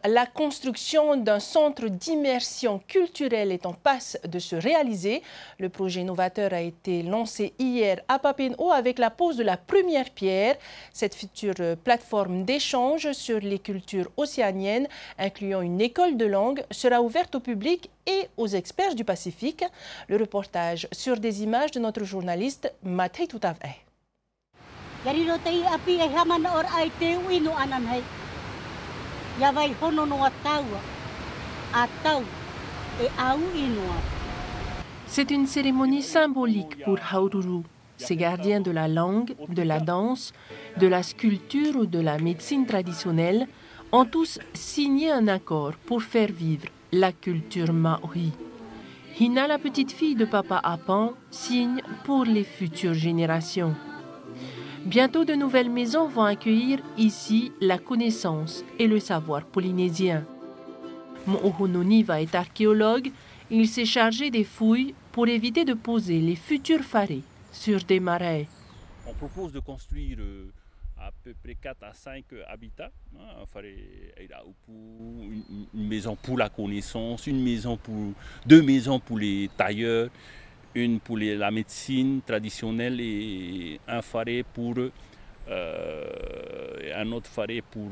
la construction d'un centre d'immersion culturelle est en passe de se réaliser. Le projet novateur a été lancé hier à Papineau avec la pose de la première pierre. Cette future plateforme d'échange sur les cultures océaniennes, incluant une école de langue, sera ouverte au public et aux experts du Pacifique. Le reportage sur des images de notre journaliste Matei Tutave. C'est une cérémonie symbolique pour Haururu. Ces gardiens de la langue, de la danse, de la sculpture ou de la médecine traditionnelle ont tous signé un accord pour faire vivre la culture maori. Hina, la petite fille de Papa Apan, signe pour les futures générations. Bientôt, de nouvelles maisons vont accueillir ici la connaissance et le savoir polynésien. Mo'ohononiva est archéologue. Il s'est chargé des fouilles pour éviter de poser les futurs farés sur des marais. On propose de construire à peu près 4 à 5 habitats. Un faré Airaupu, une maison pour la connaissance, deux maisons pour les tailleurs, une pour la médecine traditionnelle et un faré pour un autre faré pour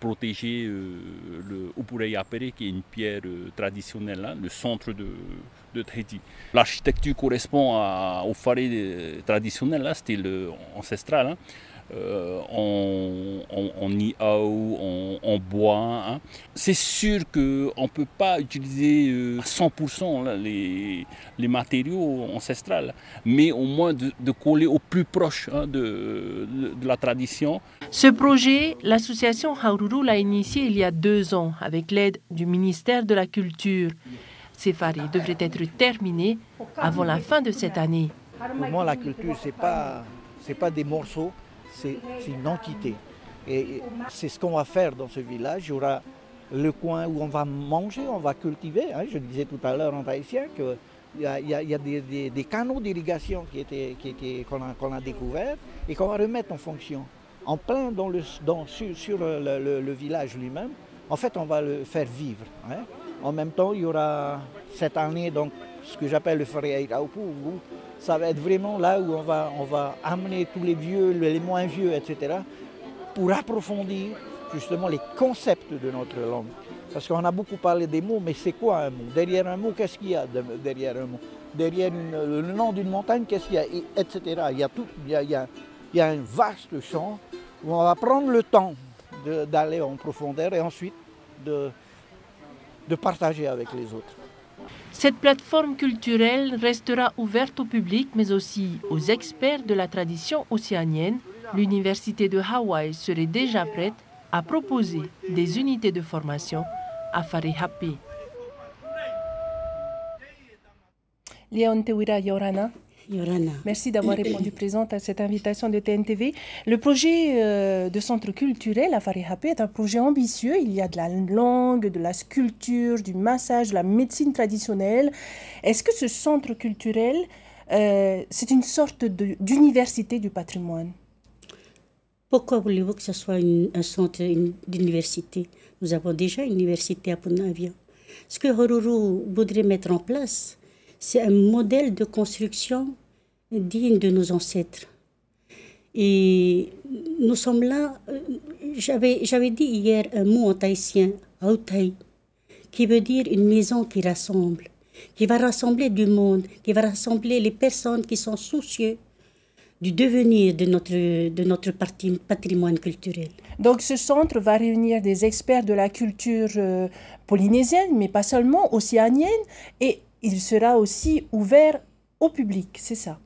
protéger le Upurei-Apere, qui est une pierre traditionnelle, hein, le centre de Tahiti. L'architecture correspond au faré traditionnel, là, style ancestral, hein, en niau, en bois. Hein. C'est sûr qu'on ne peut pas utiliser à 100% là, les matériaux ancestraux, mais au moins de coller au plus proche, hein, de la tradition. Ce projet, l'association Haururu l'a initié il y a 2 ans avec l'aide du ministère de la Culture. Ces farés devraient être terminés avant la fin de cette année. Pour moi, la culture, c'est pas des morceaux, c'est une entité. Et c'est ce qu'on va faire dans ce village. Il y aura le coin où on va manger, on va cultiver. Hein. Je disais tout à l'heure en tahitien qu'il y a des canaux d'irrigation qu'on a découverts et qu'on va remettre en fonction. En plein sur le village lui-même, en fait, on va le faire vivre. Hein. En même temps, il y aura cette année donc, ce que j'appelle le faré Airaupu, où ça va être vraiment là où on va amener tous les vieux, les moins vieux, etc., pour approfondir justement les concepts de notre langue. Parce qu'on a beaucoup parlé des mots, mais c'est quoi un mot? Derrière un mot, qu'est-ce qu'il y a derrière un mot? Derrière le nom d'une montagne, qu'est-ce qu'il y a? Etc. Il y a un vaste champ où on va prendre le temps d'aller en profondeur et ensuite de partager avec les autres. Cette plateforme culturelle restera ouverte au public, mais aussi aux experts de la tradition océanienne. L'Université de Hawaï serait déjà prête à proposer des unités de formation à Wharehape. Léon Tewira Yorana. Yorana. Merci d'avoir répondu présente à cette invitation de TNTV. Le projet de centre culturel à Wharehape est un projet ambitieux. Il y a de la langue, de la sculpture, du massage, de la médecine traditionnelle. Est-ce que ce centre culturel, c'est une sorte d'université du patrimoine? Pourquoi voulez-vous que ce soit un centre d'université? Nous avons déjà une université à Punavia. Ce que Haururu voudrait mettre en place, c'est un modèle de construction digne de nos ancêtres. Et nous sommes là, j'avais dit hier un mot en tahitien, Autai, qui veut dire une maison qui rassemble, qui va rassembler du monde, qui va rassembler les personnes qui sont soucieuses du devenir de notre patrimoine culturel. Donc ce centre va réunir des experts de la culture polynésienne, mais pas seulement, océanienne, et il sera aussi ouvert au public, c'est ça?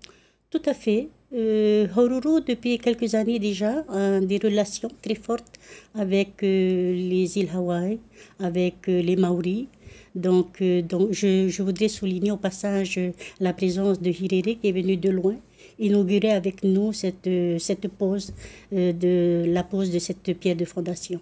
Tout à fait. Haururu, depuis quelques années déjà, a des relations très fortes avec les îles Hawaï, avec les Maoris. Donc je voudrais souligner au passage la présence de Hirere qui est venu de loin, inaugurer avec nous cette pose, la pose de cette pierre de fondation.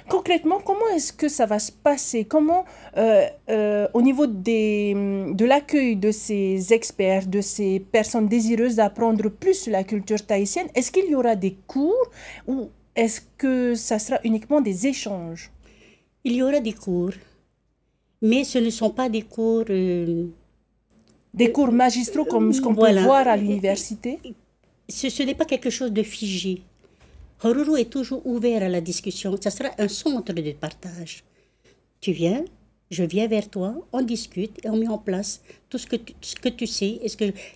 Concrètement, comment est-ce que ça va se passer? Comment, au niveau de l'accueil de ces experts, de ces personnes désireuses d'apprendre plus sur la culture tahitienne, est-ce qu'il y aura des cours ou est-ce que ça sera uniquement des échanges? Il y aura des cours, mais ce ne sont pas des cours... des cours magistraux comme ce qu'on voilà. peut voir à l'université? Ce n'est pas quelque chose de figé. Haruru est toujours ouvert à la discussion. Ça sera un centre de partage. Tu viens, je viens vers toi, on discute et on met en place tout ce que tu sais.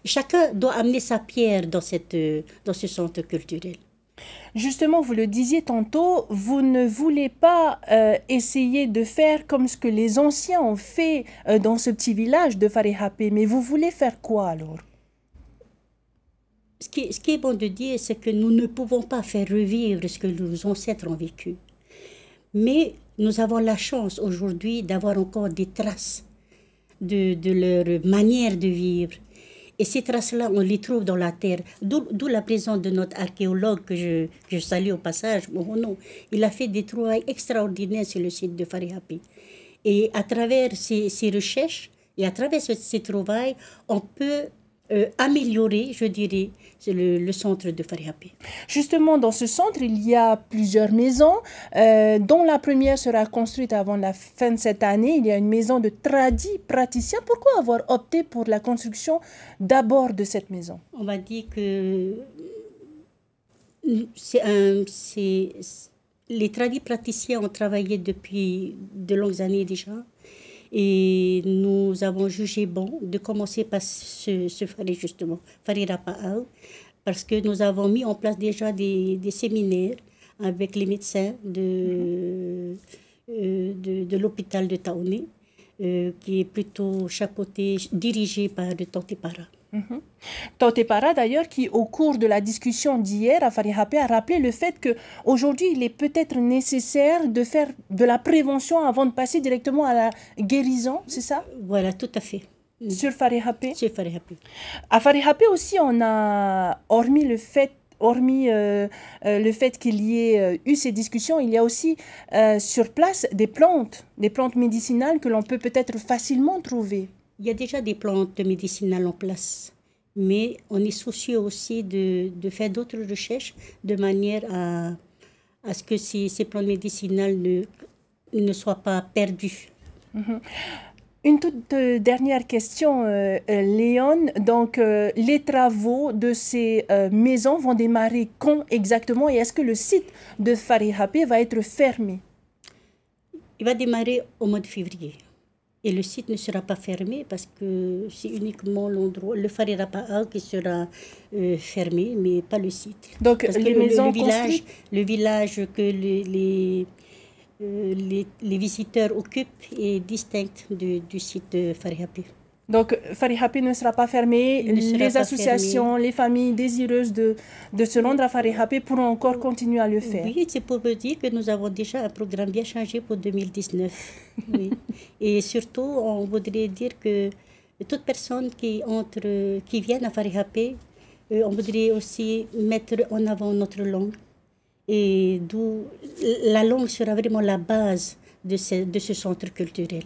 Chacun doit amener sa pierre dans ce centre culturel. Justement, vous le disiez tantôt, vous ne voulez pas essayer de faire comme ce que les anciens ont fait dans ce petit village de Farihapé, mais vous voulez faire quoi alors? Ce qui est bon de dire, c'est que nous ne pouvons pas faire revivre ce que nos ancêtres ont vécu. Mais nous avons la chance aujourd'hui d'avoir encore des traces de leur manière de vivre. Et ces traces-là, on les trouve dans la terre. D'où la présence de notre archéologue que je salue au passage, Mohono. Il a fait des trouvailles extraordinaires sur le site de Farihapé. Et à travers ces recherches et à travers ces trouvailles, on peut améliorer, je dirais, le centre de Farihapé. Justement, dans ce centre, il y a plusieurs maisons, dont la première sera construite avant la fin de cette année. Il y a une maison de tradipraticiens. Pourquoi avoir opté pour la construction d'abord de cette maison? On m'a dit que les tradipraticiens ont travaillé depuis de longues années déjà. Et nous avons jugé bon de commencer par ce Fari justement, Fari Rapa'au, parce que nous avons mis en place déjà des séminaires avec les médecins de l'hôpital de Taoné, qui est plutôt chapeauté, dirigé par le Tautepara. Tautepara, d'ailleurs, qui, au cours de la discussion d'hier à Farihapé, a rappelé le fait qu'aujourd'hui, il est peut-être nécessaire de faire de la prévention avant de passer directement à la guérison, c'est ça? Voilà, tout à fait. Sur Farihapé? Sur Farihapé. À Farihapé aussi, on a, hormis le fait qu'il y ait eu ces discussions, il y a aussi sur place des plantes médicinales que l'on peut peut-être facilement trouver. Il y a déjà des plantes médicinales en place, mais on est soucieux aussi de faire d'autres recherches de manière à ce que ces plantes médicinales ne soient pas perdues. Une toute dernière question, Léon. Donc, les travaux de ces maisons vont démarrer quand exactement et est-ce que le site de Farihapé va être fermé? Il va démarrer au mois de février. Et le site ne sera pas fermé parce que c'est uniquement l'endroit, le Fari Rapa'au qui sera fermé, mais pas le site. Donc, parce les que maisons le village que les visiteurs occupent est distinct du site de Farihapé. Donc, Farihapé ne sera pas fermé. Les associations, les familles désireuses de se rendre à Farihapé pourront encore continuer à le faire. Oui, c'est pour vous dire que nous avons déjà un programme bien changé pour 2019. Oui. Et surtout, on voudrait dire que toute personne qui vient à Farihapé, on voudrait aussi mettre en avant notre langue. Et d'où la langue sera vraiment la base de ce centre culturel.